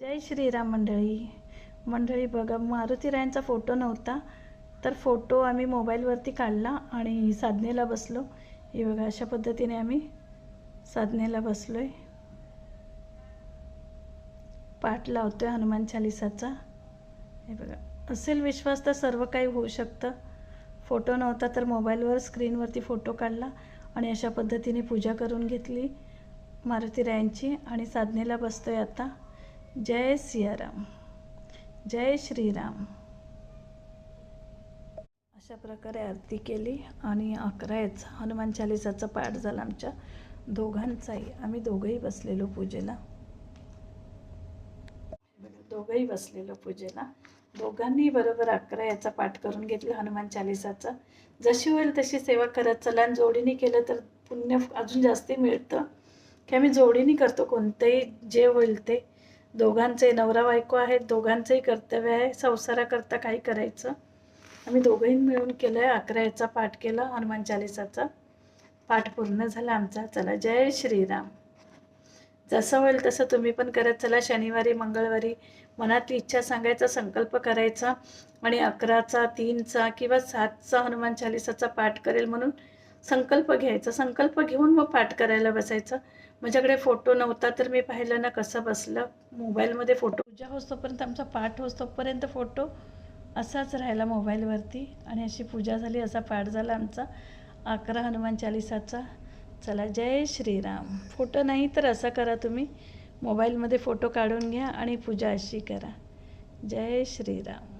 जय श्रीराम मंडळी बघा, मारुतीरायांचा फोटो नव्हता तर फोटो आम्ही मोबाईलवरती काढला आणि साधनेला बसलो. हे बघा, अशा पद्धतीने आम्ही साधनेला बसलोय, पाठ लावतोय हनुमान चालीसाचा. हे बघा, असेल विश्वास तर सर्व काही होऊ शकतं. फोटो नव्हता तर मोबाईलवर स्क्रीनवरती फोटो काढला आणि अशा पद्धतीने पूजा करून घेतली मारुतीरायांची आणि साधनेला बसतोय आता. जय सियाराम, जय श्रीराम. अशा प्रकारे आरती केली आणि 11 हनुमान चालीसाचा पाठ झाला आमच्या दोघांचाही. आम्ही दोघंही बसलेलो पूजेला, दोघंही बसलेलो पूजेला. दोघांनी बरोबर 11 पाठ करून घेतला हनुमान चालीसाचा. जशी होईल तशी सेवा करत चला. जोडीने केलं तर पुण्य अजून जास्ती मिळतं, की आम्ही जोडीने करतो कोणतेही, जे होईल ते. दोघांचे नवरा बायको आहेत, दोघांचंही कर्तव्य आहे संसाराकरता काही करायचं. आम्ही दोघंही मिळून केलं आहे. 11 पाठ केला, हनुमान चालीसाचा पाठ पूर्ण झाला आमचा. चला, जय श्रीराम. जसं होईल तसं तुम्ही पण करत चला. शनिवारी मंगळवारी मनातली इच्छा सांगायचा, संकल्प करायचा आणि 11चा 3चा किंवा 7चा हनुमान चालीसाचा पाठ करेल म्हणून संकल्प घ्यायचा. संकल्प घेऊन मग पाठ करायला बसायचं. माझ्याकडे फोटो नव्हता तर मी पाहिलं ना कसं बसलं. मोबाईलमध्ये फोटो पूजा होतोपर्यंत, आमचा पाठ होतोपर्यंत फोटो असाच राहिला मोबाईलवरती आणि अशी पूजा झाली, असा पाठ झाला आमचा 11 हनुमान चालीसाचा. चला, जय श्रीराम. फोटो नाही तर असं करा, तुम्ही मोबाईलमध्ये फोटो काढून घ्या आणि पूजा अशी करा. जय श्रीराम.